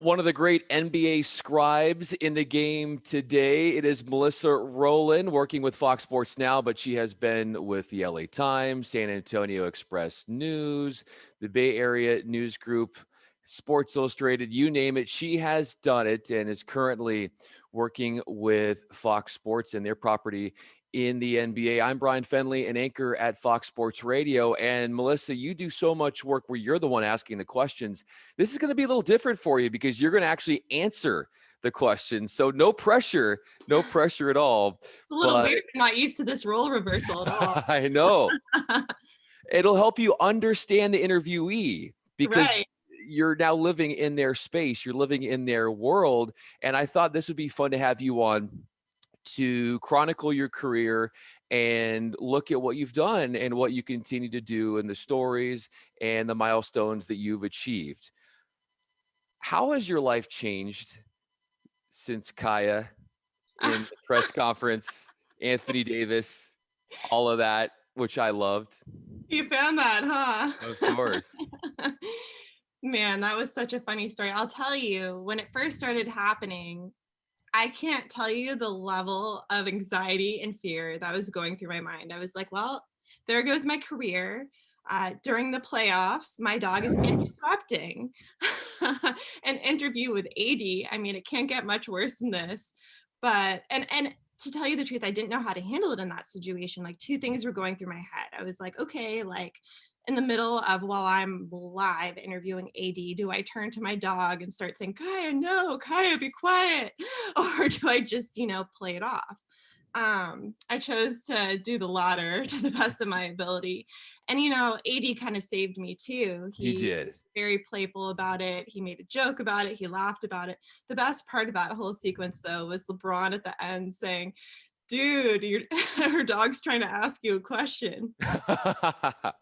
One of the great NBA scribes in the game today. It is Melissa Rohlin, working with Fox Sports now, but she has been with the LA Times, San Antonio Express News, the Bay Area News Group, Sports Illustrated, you name it. She has done it and is currently working with Fox Sports and their property in the NBA. I'm Bryan Fenley, an anchor at Fox Sports Radio. And Melissa, you do so much work where you're the one asking the questions. This is going to be a little different for you because you're going to actually answer the questions. So no pressure at all. It's a little But weird. I'm not used to this role reversal at all. I know it'll help you understand the interviewee because Right. you're now living in their space. You're living in their world. And I thought this would be fun to have you on to chronicle your career and look at what you've done and what you continue to do and the stories and the milestones that you've achieved. How has your life changed since Kaya in the press conference, Anthony Davis, all of that, which I loved? You found that, huh? Of course. Man, that was such a funny story. I'll tell you, when it first started happening, I can't tell you the level of anxiety and fear that was going through my mind. I was like, well, there goes my career. During the playoffs, my dog is interrupting an interview with AD. I mean, it can't get much worse than this. But and to tell you the truth, I didn't know how to handle it in that situation. Like, two things were going through my head. I was like, okay, like, in the middle of while I'm live interviewing AD, do I turn to my dog and start saying, Kaya, no, Kaya, be quiet? Or do I just, play it off? I chose to do the latter to the best of my ability. And, AD kind of saved me too. He He did. was very playful about it. He made a joke about it. He laughed about it. The best part of that whole sequence, though, was LeBron at the end saying, dude, her dog's trying to ask you a question. But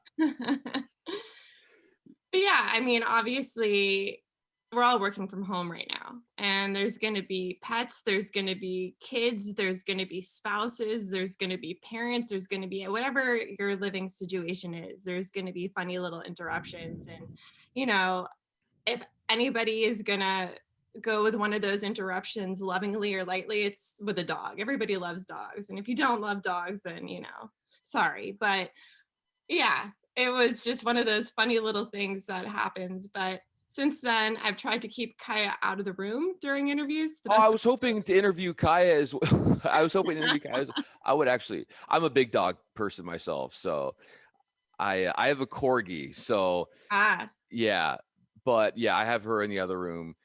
yeah, I mean, obviously, we're all working from home right now, and there's going to be pets, there's going to be kids, there's going to be spouses, there's going to be parents, there's going to be whatever your living situation is, there's going to be funny little interruptions. And, if anybody is going to go with one of those interruptions lovingly or lightly, it's with a dog. Everybody loves dogs. And if you don't love dogs, then, sorry. But yeah, it was just one of those funny little things that happens. But since then, I've tried to keep Kaya out of the room during interviews. I was hoping to interview Kaya as well. I was hoping to interview Kaya. I'm a big dog person myself. So I have a corgi. So yeah, but yeah, I have her in the other room.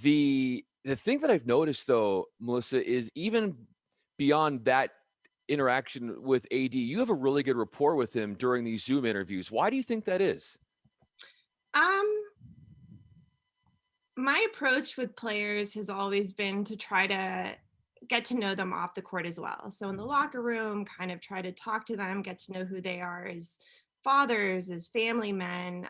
The thing that I've noticed though, Melissa, is even beyond that interaction with AD, you have a really good rapport with him during these Zoom interviews. Why do you think that is? My approach with players has always been to try to get to know them off the court as well. So in the locker room, kind of try to talk to them, get to know who they are as fathers, as family men,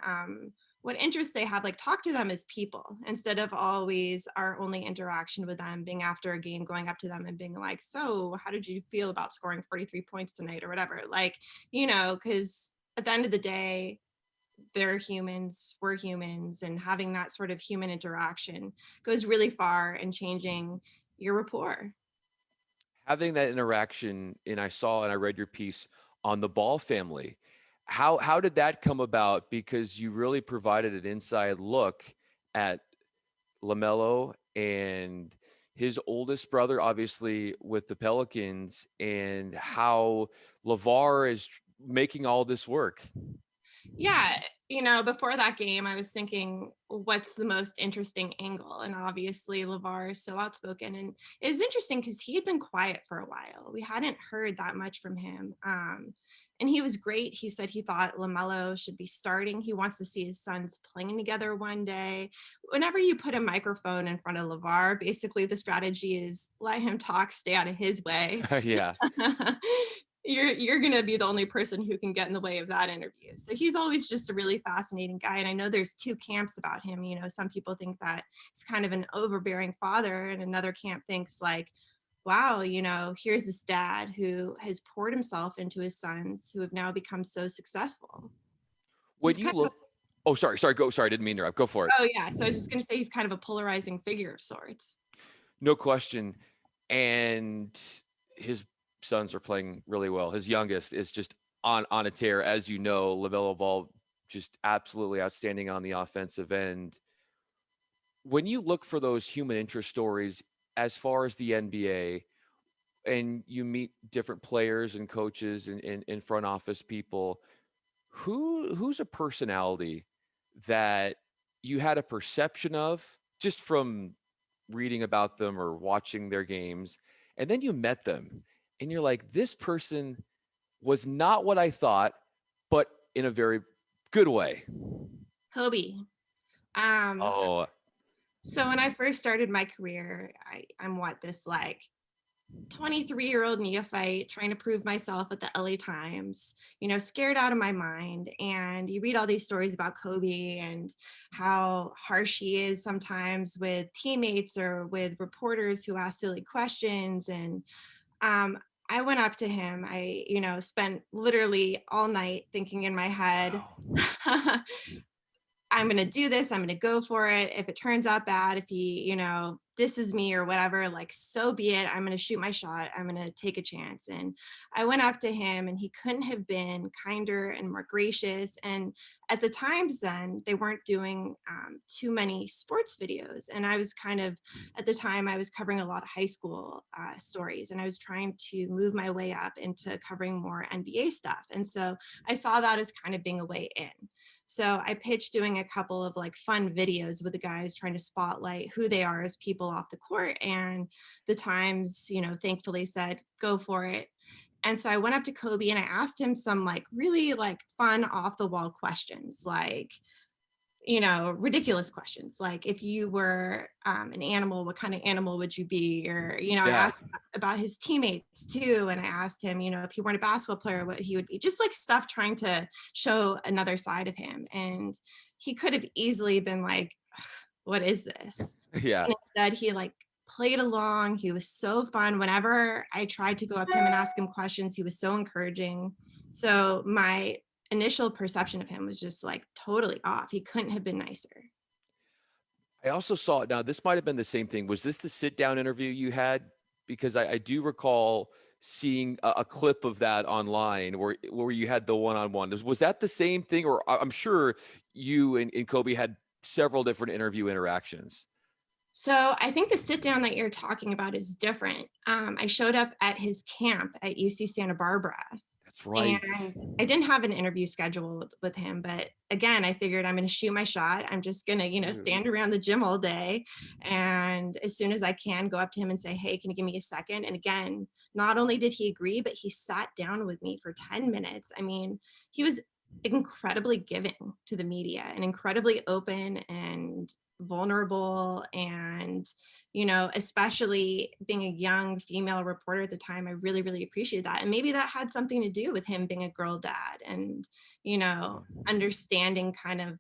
what interests they have, like talk to them as people instead of always our only interaction with them being after a game, going up to them and being like, so how did you feel about scoring 43 points tonight or whatever? Like, because at the end of the day, they're humans, we're humans, and having that sort of human interaction goes really far in changing your rapport. Having that interaction, and I read your piece on the Ball family. How did that come about? Because you really provided an inside look at LaMelo and his oldest brother, obviously with the Pelicans, and how LeVar is making all this work. Yeah, before that game, I was thinking, what's the most interesting angle? And obviously, LeVar is so outspoken. And it's interesting because he had been quiet for a while. We hadn't heard that much from him. And he was great. He said he thought LaMelo should be starting. He wants to see his sons playing together one day. Whenever you put a microphone in front of LeVar, basically the strategy is let him talk, stay out of his way. Yeah. You're going to be the only person who can get in the way of that interview. So he's always just a really fascinating guy. And I know there's two camps about him. Some people think that he's kind of an overbearing father, and another camp thinks like, wow, here's this dad who has poured himself into his sons who have now become so successful. So When you look Oh, sorry. Go. Sorry, I didn't mean to interrupt. Go for it. Oh yeah. So I was just gonna say he's kind of a polarizing figure of sorts. No question. And his sons are playing really well. His youngest is just on a tear, as you know. LaMelo Ball just absolutely outstanding on the offensive end. When you look for those human interest stories as far as the NBA, and you meet different players and coaches and front office people, who's a personality that you had a perception of just from reading about them or watching their games, and then you met them and you're like, this person was not what I thought, but in a very good way? Kobe. Um, Oh, so when I first started my career, I'm what, this like 23-year-old neophyte trying to prove myself at the LA Times, scared out of my mind. And you read all these stories about Kobe and how harsh he is sometimes with teammates or with reporters who ask silly questions. And I went up to him. Spent literally all night thinking in my head, wow. I'm going to do this. I'm going to go for it. If it turns out bad, if he, disses me or whatever, like, so be it. I'm going to shoot my shot. I'm going to take a chance. And I went up to him and he couldn't have been kinder and more gracious. And at the times then, they weren't doing too many sports videos. And I was kind of, at the time, I was covering a lot of high school stories, and I was trying to move my way up into covering more NBA stuff. And so I saw that as kind of being a way in. So I pitched doing a couple of like fun videos with the guys, trying to spotlight who they are as people off the court. And the Times, thankfully said, go for it. And so I went up to Kobe and I asked him some like really like fun off the wall questions, like, ridiculous questions. Like, if you were an animal, what kind of animal would you be? Or, I Yeah. asked about his teammates too. And I asked him, if he weren't a basketball player, what he would be, just like stuff trying to show another side of him. And he could have easily been like, what is this? Yeah. And instead he like played along. He was so fun. Whenever I tried to go up to him and ask him questions, he was so encouraging. So my initial perception of him was just like totally off. He couldn't have been nicer. I also saw, now this might have been the same thing. Was this the sit down interview you had? Because I do recall seeing a clip of that online where you had the one on one. Was that the same thing? Or I'm sure you and Kobe had several different interview interactions. So I think the sit down that you're talking about is different. I showed up at his camp at UC Santa Barbara, That's right. and I didn't have an interview scheduled with him. But again, I figured I'm going to shoot my shot. I'm just going to, stand around the gym all day. And as soon as I can, go up to him and say, hey, can you give me a second? And again, not only did he agree, but he sat down with me for 10 minutes. I mean, he was incredibly giving to the media and incredibly open and vulnerable. And especially being a young female reporter at the time, I really, really appreciated that. And maybe that had something to do with him being a girl dad and understanding kind of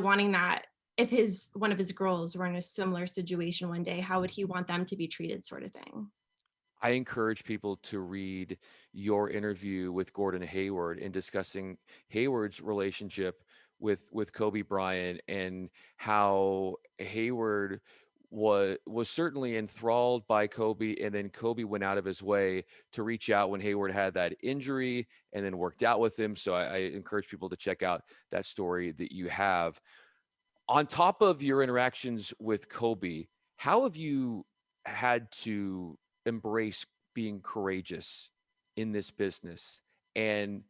wanting that, if one of his girls were in a similar situation one day, how would he want them to be treated, sort of thing. I encourage people to read your interview with Gordon Hayward in discussing Hayward's relationship with Kobe Bryant, and how Hayward was certainly enthralled by Kobe, and then Kobe went out of his way to reach out when Hayward had that injury and then worked out with him. So I encourage people to check out that story that you have. On top of your interactions with Kobe, how have you had to embrace being courageous in this business, and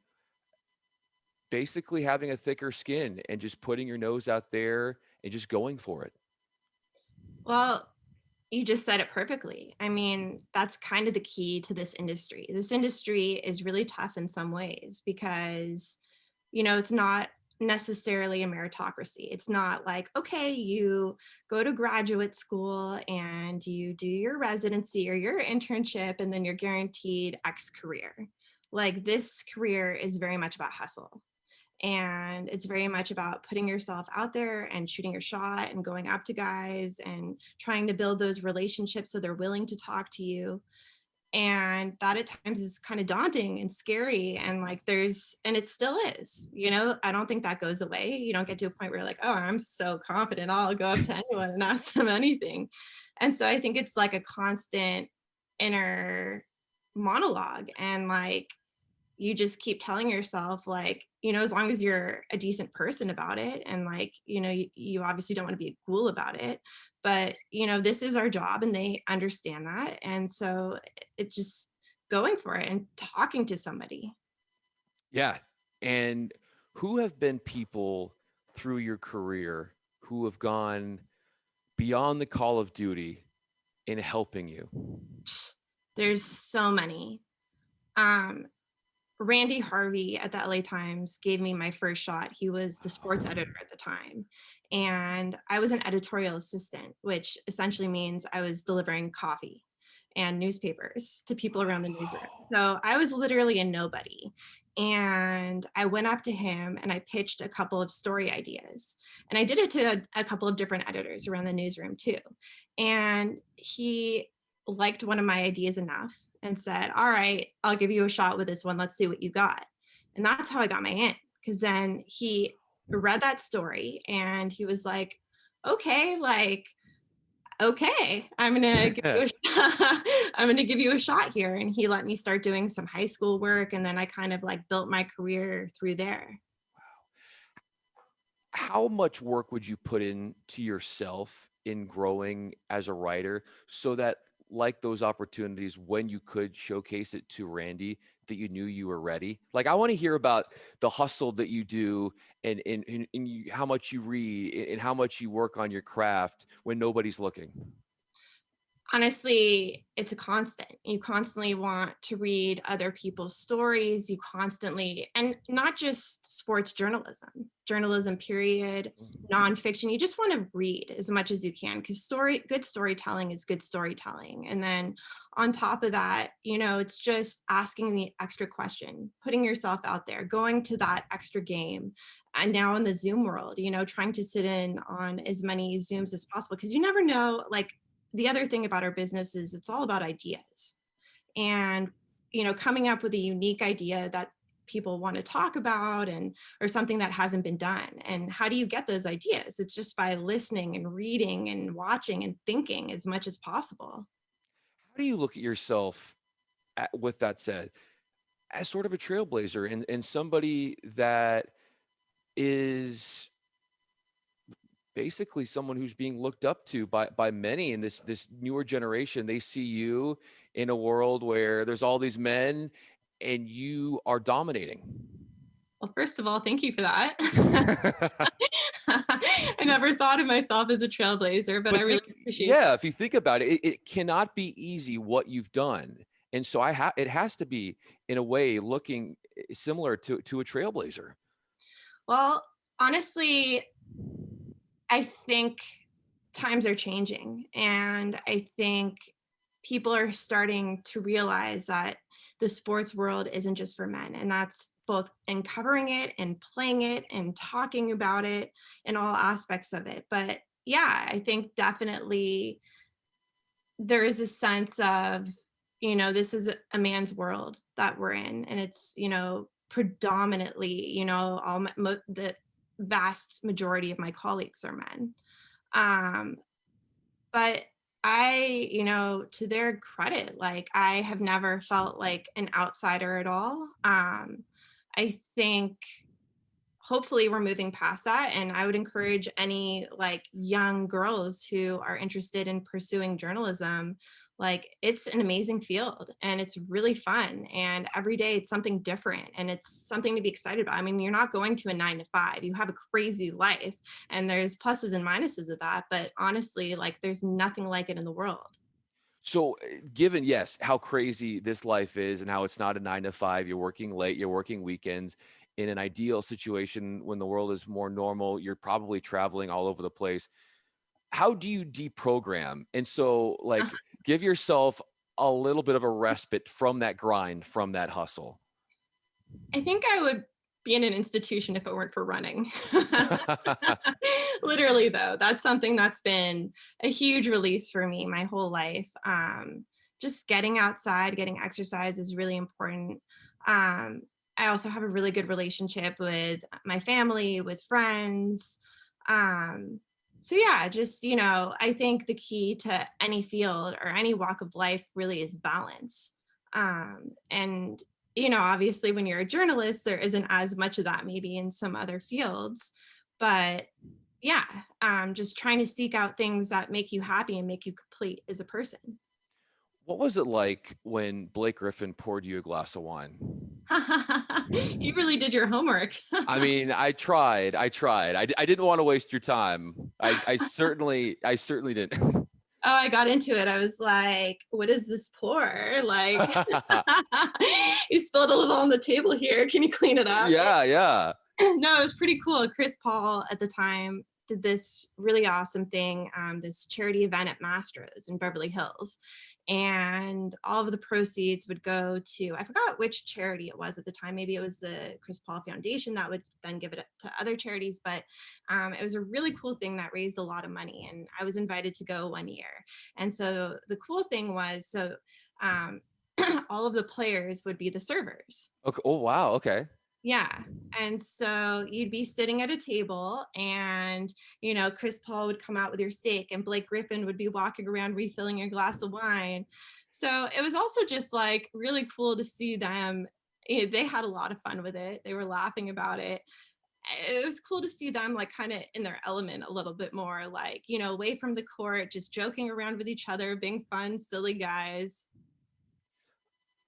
basically having a thicker skin and just putting your nose out there and just going for it? Well, you just said it perfectly. I mean, that's kind of the key to this industry. This industry is really tough in some ways because, it's not necessarily a meritocracy. It's not like, okay, you go to graduate school and you do your residency or your internship and then you're guaranteed X career. Like, this career is very much about hustle. And it's very much about putting yourself out there and shooting your shot and going up to guys and trying to build those relationships so they're willing to talk to you. And that at times is kind of daunting and scary. And like and it still is, I don't think that goes away. You don't get to a point where you're like, oh, I'm so confident, I'll go up to anyone and ask them anything. And so I think it's like a constant inner monologue. And like, you just keep telling yourself, like, as long as you're a decent person about it, and like, you obviously don't want to be a ghoul about it, but this is our job and they understand that. And so it's just going for it and talking to somebody. Yeah. And who have been people through your career who have gone beyond the call of duty in helping you? There's so many. um Randy Harvey at the LA Times gave me my first shot. He was the sports editor at the time. And I was an editorial assistant, which essentially means I was delivering coffee and newspapers to people around the newsroom. So I was literally a nobody. And I went up to him and I pitched a couple of story ideas. And I did it to a couple of different editors around the newsroom too. And he liked one of my ideas enough and said, all right, I'll give you a shot with this one. Let's see what you got. And that's how I got my in. Because then he read that story and he was like, okay, I'm gonna give you I'm gonna give you a shot here. And he let me start doing some high school work. And then I kind of like built my career through there. How much work would you put into yourself in growing as a writer so that, like those opportunities, when you could showcase it to Randy, that you knew you were ready? Like, I want to hear about the hustle that you do, and how much you read, and how much you work on your craft when nobody's looking. Honestly, it's a constant. You constantly want to read other people's stories. You constantly, and not just sports journalism, period, nonfiction. You just want to read as much as you can, because good storytelling is good storytelling. And then on top of that, it's just asking the extra question, putting yourself out there, going to that extra game. And now in the Zoom world, trying to sit in on as many Zooms as possible, because you never know, like, the other thing about our business is it's all about ideas, and coming up with a unique idea that people want to talk about, and or something that hasn't been done. And how do you get those ideas? It's just by listening and reading and watching and thinking as much as possible. How do you look at yourself, with that said, as sort of a trailblazer, and somebody that is basically someone who's being looked up to by many in this newer generation? They see you in a world where there's all these men and you are dominating. Well, first of all, thank you for that. I never thought of myself as a trailblazer, but I really appreciate Yeah, that. if you think about it, it cannot be easy what you've done. And so it has to be, in a way, looking similar to a trailblazer. Well, honestly, I think times are changing, and I think people are starting to realize that the sports world isn't just for men, and that's both in covering it and playing it and talking about it and all aspects of it. But yeah, I think definitely there is a sense of, this is a man's world that we're in, and it's, predominantly, the vast majority of my colleagues are men. um, but to their credit, like, I have never felt like an outsider at all. I think hopefully we're moving past that, and I would encourage any like young girls who are interested in pursuing journalism. Like, it's an amazing field and it's really fun, and every day it's something different and it's something to be excited about. I mean, you're not going to a 9 to 5, you have a crazy life, and there's pluses and minuses of that, but honestly, like, there's nothing like it in the world. So, given, yes, how crazy this life is and how it's not a 9 to 5, you're working late, you're working weekends. In an ideal situation, when the world is more normal, you're probably traveling all over the place. How do you deprogram? And so, like, give yourself a little bit of a respite from that grind, from that hustle. I think I would be in an institution if it weren't for running. Literally, though, that's something that's been a huge release for me my whole life. just getting outside, getting exercise is really important. Um, I also have a really good relationship with my family, with friends. Um, so yeah, just, I think the key to any field or any walk of life really is balance. And obviously when you're a journalist, there isn't as much of that maybe in some other fields, but yeah, just trying to seek out things that make you happy and make you complete as a person. What was it like when Blake Griffin poured you a glass of wine? You really did your homework. I mean, I tried. I didn't want to waste your time. I certainly didn't. Oh, I got into it. I was like, what is this pour? Like, you spilled a little on the table here. Can you clean it up? Yeah, yeah. No, it was pretty cool. Chris Paul at the time did this really awesome thing, this charity event at Mastro's in Beverly Hills. And all of the proceeds would go to, I forgot which charity it was at the time. Maybe it was the Chris Paul Foundation that would then give it to other charities. But it was a really cool thing that raised a lot of money. And I was invited to go one year. And so the cool thing was, um, all of the players would be the servers. Okay. Oh, wow. Okay. Yeah. And so you'd be sitting at a table and, Chris Paul would come out with your steak and Blake Griffin would be walking around refilling your glass of wine. So it was also just like really cool to see them. They had a lot of fun with it. They were laughing about it. It was cool to see them like kind of in their element a little bit more, like, away from the court, just joking around with each other, being fun, silly guys.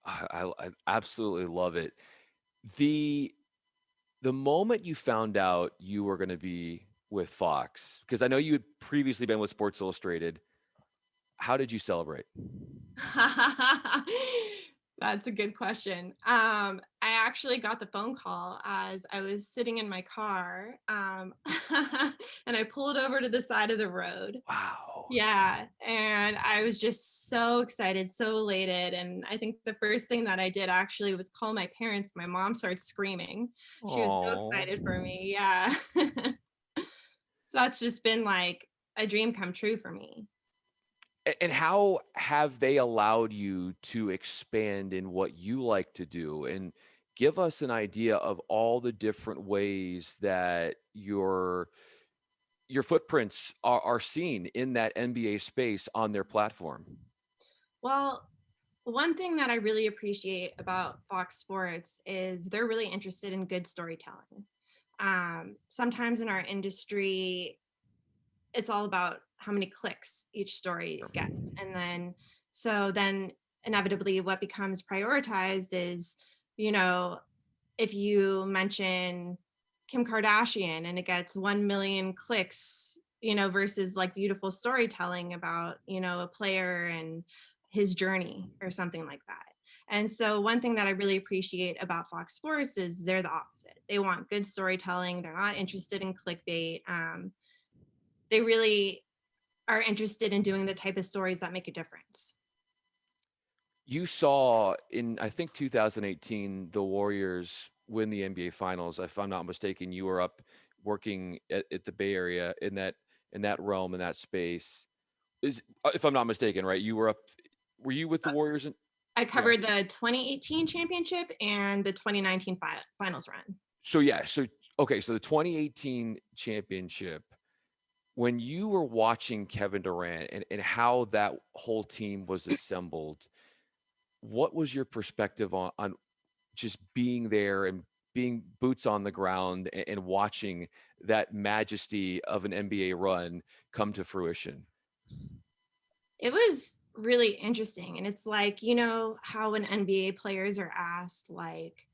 I absolutely love it. The the moment you found out you were going to be with Fox, because I know you had previously been with Sports Illustrated, how did you celebrate? That's a good question. I actually got the phone call as I was sitting in my car, and I pulled over to the side of the road. Wow. Yeah, and I was just so excited, so elated, and I think the first thing that I did actually was call my parents. My mom started screaming. She was so Oh. excited for me. Yeah. So that's just been like a dream come true for me. And how have they allowed you to expand in what you like to do? And give us an idea of all the different ways that your footprints are seen in that NBA space on their platform. Well, one thing that I really appreciate about Fox Sports is they're really interested in good storytelling. Sometimes in our industry, it's all about how many clicks each story gets. And then inevitably what becomes prioritized is, you know, if you mention Kim Kardashian and it gets 1 million clicks, versus like beautiful storytelling about, a player and his journey or something like that. And so one thing that I really appreciate about Fox Sports is they're the opposite. They want good storytelling. They're not interested in clickbait. They really are interested in doing the type of stories that make a difference. You saw in, I think, 2018, the Warriors win the NBA Finals. If I'm not mistaken, you were up working at the Bay Area in that realm, in that space. Is if I'm not mistaken, right? You were up. Were you with the Warriors? I Yeah. covered the 2018 championship and the 2019 finals run. So yeah. So okay. So the 2018 championship. When you were watching Kevin Durant and how that whole team was assembled, what was your perspective on just being there and being boots on the ground and watching that majesty of an NBA run come to fruition? It was really interesting. And it's like, how when NBA players are asked, like,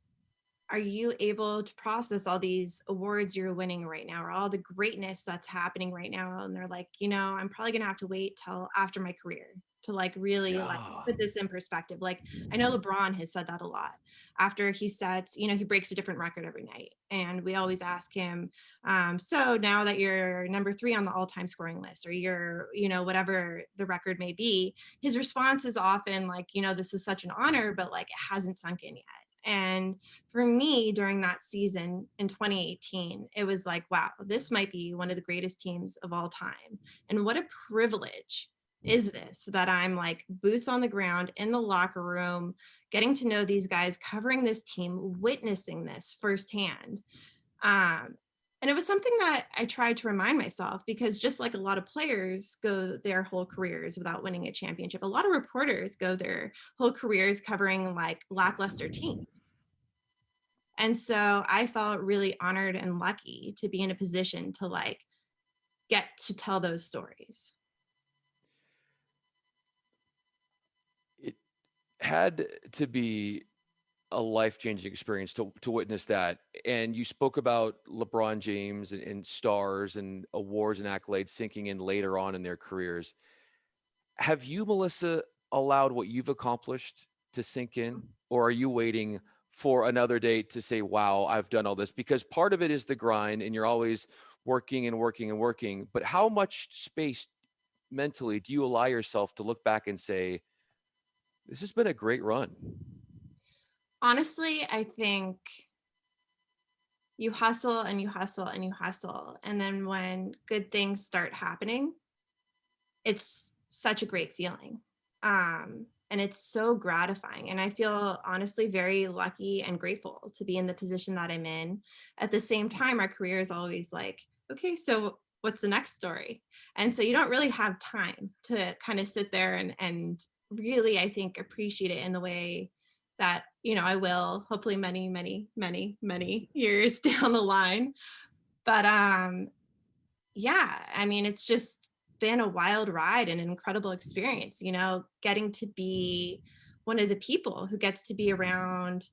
are you able to process all these awards you're winning right now or all the greatness that's happening right now? And they're like, I'm probably gonna have to wait till after my career to like really like Yeah. put this in perspective. Like I know LeBron has said that a lot. After he sets, he breaks a different record every night. And we always ask him, so now that you're number 3 on the all-time scoring list, or you're, whatever the record may be, his response is often like, this is such an honor, but like it hasn't sunk in yet. And for me, during that season in 2018, it was like, wow, this might be one of the greatest teams of all time. And what a privilege is this that I'm like boots on the ground in the locker room, getting to know these guys, covering this team, witnessing this firsthand. Um, and it was something that I tried to remind myself, because just like a lot of players go their whole careers without winning a championship, a lot of reporters go their whole careers covering like lackluster teams. And so I felt really honored and lucky to be in a position to like get to tell those stories. It had to be a life-changing experience to witness that. And you spoke about LeBron James and stars and awards and accolades sinking in later on in their careers. Have you, Melissa, allowed what you've accomplished to sink in, or are you waiting for another day to say, wow, I've done all this? Because part of it is the grind and you're always working and working and working. But how much space mentally do you allow yourself to look back and say, this has been a great run? Honestly, I think you hustle and you hustle and you hustle. And then when good things start happening, it's such a great feeling. And it's so gratifying. And I feel honestly very lucky and grateful to be in the position that I'm in. At the same time, our career is always like, okay, so what's the next story? And so you don't really have time to kind of sit there and really, I think, appreciate it in the way that, I will hopefully many, many, many, many years down the line. But yeah, I mean, it's just been a wild ride and an incredible experience, getting to be one of the people who gets to be around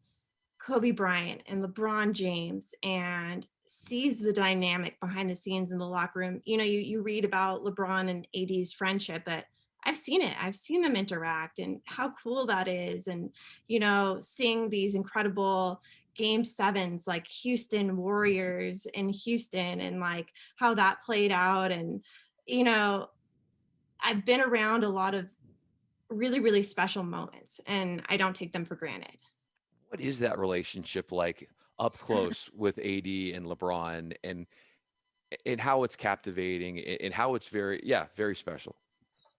Kobe Bryant and LeBron James and sees the dynamic behind the scenes in the locker room. You read about LeBron and AD's friendship, but I've seen it. I've seen them interact and how cool that is. And, seeing these incredible game sevens like Houston Warriors in Houston and like how that played out. And, you know, I've been around a lot of really, really special moments and I don't take them for granted. What is that relationship like up close with AD and LeBron, and how it's captivating and how it's very special?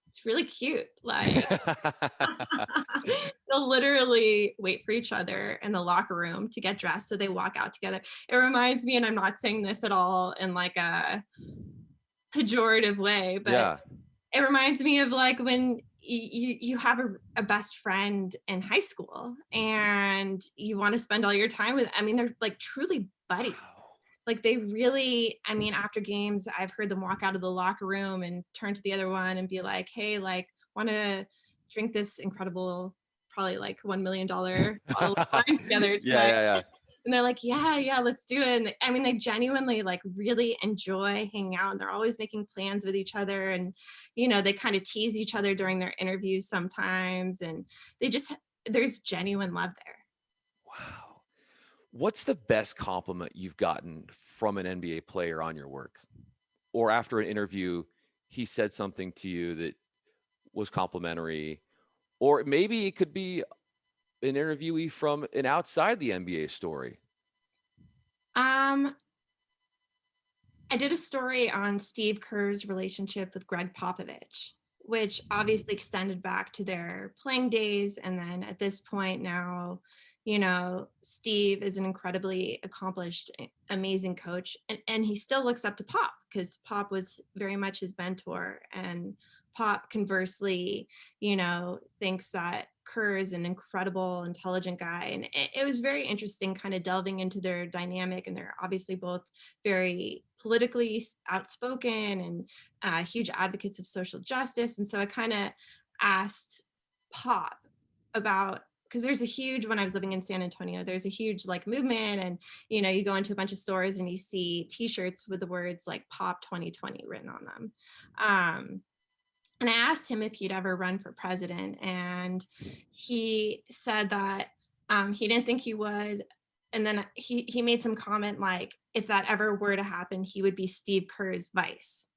It's really cute. Like they'll literally wait for each other in the locker room to get dressed so they walk out together. It reminds me, and I'm not saying this at all in like a pejorative way, but Yeah. it reminds me of like when you have a best friend in high school and you want to spend all your time with, I mean, they're like truly buddies. Wow. Like they really, I mean, after games, I've heard them walk out of the locker room and turn to the other one and be like, hey, like, want to drink this incredible, probably like $1 million bottle of wine together Yeah, tonight? yeah, yeah. And they're like, yeah, let's do it. And I mean, they genuinely like really enjoy hanging out and they're always making plans with each other. And, they kind of tease each other during their interviews sometimes. And there's genuine love there. Wow. What's the best compliment you've gotten from an NBA player on your work? Or after an interview, he said something to you that was complimentary, or maybe it could be an interviewee from an outside the NBA story. Um, I did a story on Steve Kerr's relationship with Greg Popovich, which obviously extended back to their playing days. And then at this point now, Steve is an incredibly accomplished, amazing coach. And he still looks up to Pop because Pop was very much his mentor. And Pop conversely, thinks that Kerr is an incredible, intelligent guy. And it was very interesting kind of delving into their dynamic. And they're obviously both very politically outspoken and huge advocates of social justice. And so I kind of asked Pop about, because there's a huge, when I was living in San Antonio, there's a huge like movement and, you go into a bunch of stores and you see t-shirts with the words like Pop 2020 written on them. And I asked him if he'd ever run for president, and he said that he didn't think he would. And then he made some comment like, if that ever were to happen, he would be Steve Kerr's vice.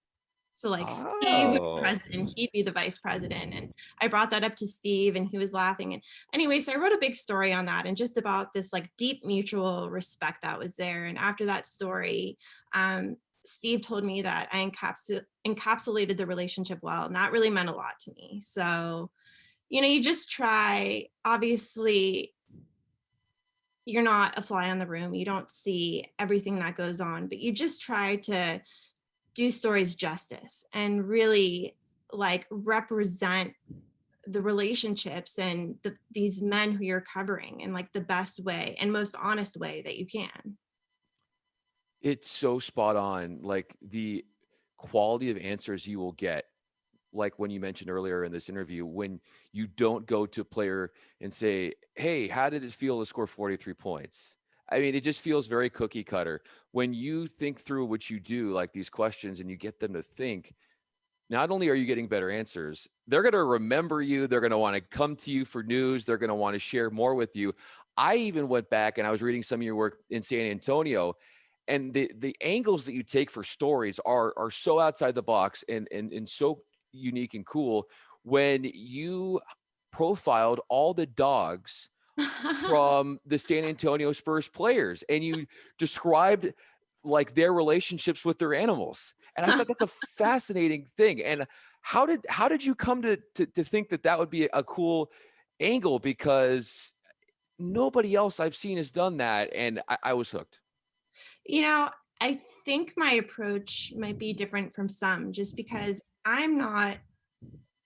So like Steve would be Oh. president, he'd be the vice president. And I brought that up to Steve and he was laughing. And anyway, so I wrote a big story on that and just about this like deep mutual respect that was there. And after that story, Steve told me that I encapsulated the relationship well, and that really meant a lot to me. So, you just try, obviously, you're not a fly on the room. You don't see everything that goes on, but you just try to do stories justice and really like represent the relationships and these men who you're covering in like the best way and most honest way that you can. It's so spot on. Like the quality of answers you will get, like when you mentioned earlier in this interview, when you don't go to a player and say, "Hey, how did it feel to score 43 points?" I mean, it just feels very cookie cutter. When you think through what you do, like these questions, and you get them to think, not only are you getting better answers, they're going to remember you. They're going to want to come to you for news. They're going to want to share more with you. I even went back and I was reading some of your work in San Antonio, and the angles that you take for stories are so outside the box and so unique and cool. When you profiled all the dogs from the San Antonio Spurs players, and you described like their relationships with their animals. And I thought that's a fascinating thing. And how did you come to think that that would be a cool angle? Because nobody else I've seen has done that, and I was hooked. You know, I think my approach might be different from some just because I'm not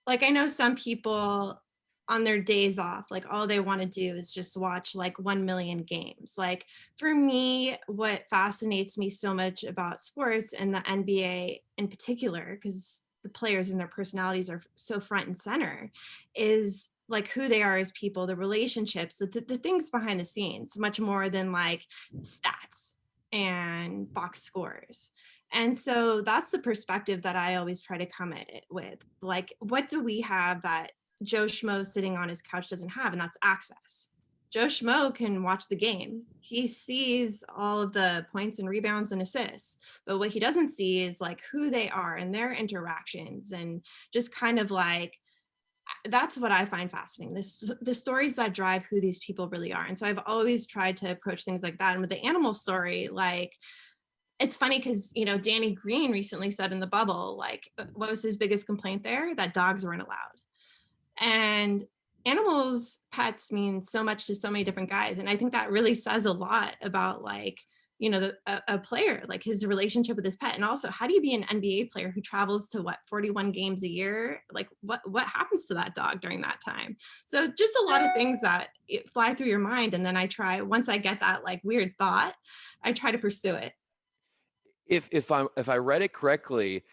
like, I know some people on their days off, like all they want to do is just watch like 1 million games. Like for me, what fascinates me so much about sports and the NBA in particular, because the players and their personalities are so front and center, is like who they are as people, the relationships, the things behind the scenes, much more than like stats and box scores. And so that's the perspective that I always try to come at it with. Like, what do we have that Joe Schmo sitting on his couch doesn't have? And that's access. Joe Schmo can watch the game. He sees all of the points and rebounds and assists. But what he doesn't see is like who they are and their interactions and just kind of like, that's what I find fascinating. The stories that drive who these people really are. And so I've always tried to approach things like that. And with the animal story, like, it's funny because Danny Green recently said in the bubble, like, what was his biggest complaint there? That dogs weren't allowed. And animals, pets mean so much to so many different guys, and I think that really says a lot about like a player, like his relationship with his pet. And also, how do you be an NBA player who travels to 41 games a year? Like what happens to that dog during that time? So just a lot of things that fly through your mind, and then I try, once I get that like weird thought, I try to pursue it. If I read it correctly,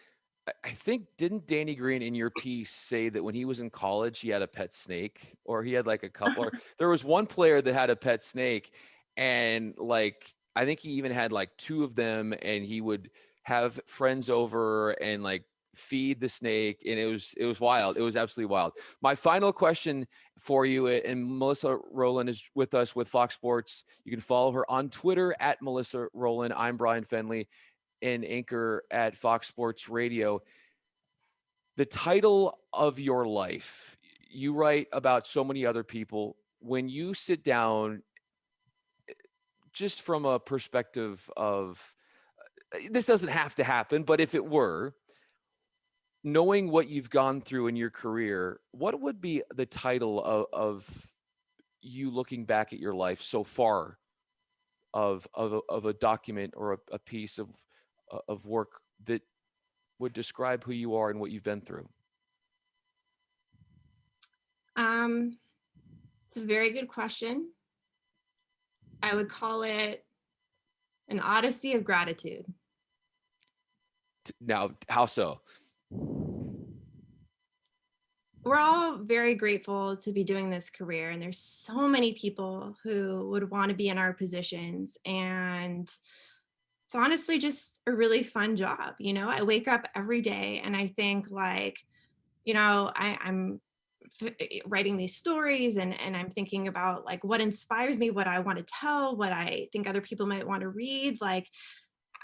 I think, didn't Danny Green in your piece say that when he was in college he had a pet snake, or he had like a couple, or there was one player that had a pet snake, and like I think he even had like two of them, and he would have friends over and like feed the snake, and it was wild. It was absolutely wild. My final question for you, and Melissa Rohlin is with us with Fox Sports. You can follow her on Twitter at Melissa Rohlin. I'm Bryan Fenley, an anchor at Fox Sports Radio. The title of your life, you write about so many other people. When you sit down, just from a perspective of, this doesn't have to happen, but if it were, knowing what you've gone through in your career, what would be the title of you looking back at your life so far, of a document or a piece of work that would describe who you are and what you've been through? Um, it's a very good question. I would call it an Odyssey of gratitude. Now, how so? We're all very grateful to be doing this career, and there's so many people who would want to be in our positions. And it's honestly just a really fun job. I wake up every day and I think like, I'm writing these stories, and I'm thinking about like what inspires me, what I want to tell, what I think other people might want to read. Like,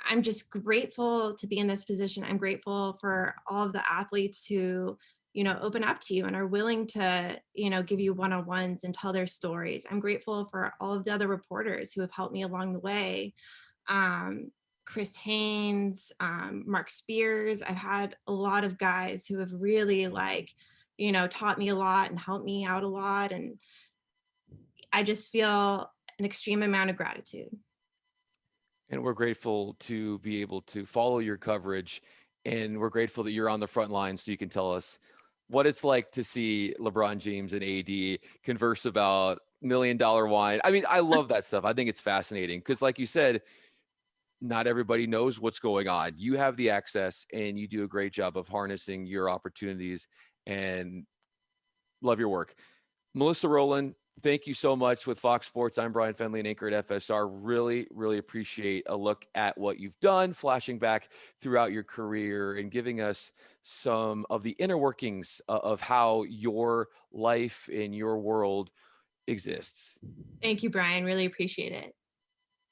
I'm just grateful to be in this position. I'm grateful for all of the athletes who, open up to you and are willing to, give you one-on-ones and tell their stories. I'm grateful for all of the other reporters who have helped me along the way. Um, Chris Haynes, Mark Spears. I've had a lot of guys who have really taught me a lot and helped me out a lot. And I just feel an extreme amount of gratitude. And we're grateful to be able to follow your coverage. And we're grateful that you're on the front line so you can tell us what it's like to see LeBron James and AD converse about $1 million wine. I mean, I love that stuff. I think it's fascinating because, like you said, not everybody knows what's going on. You have the access and you do a great job of harnessing your opportunities, and love your work. Melissa Rohlin, thank you so much with Fox Sports. I'm Bryan Fenley, an anchor at FSR. Really, really appreciate a look at what you've done, flashing back throughout your career and giving us some of the inner workings of how your life and your world exists. Thank you, Brian. Really appreciate it.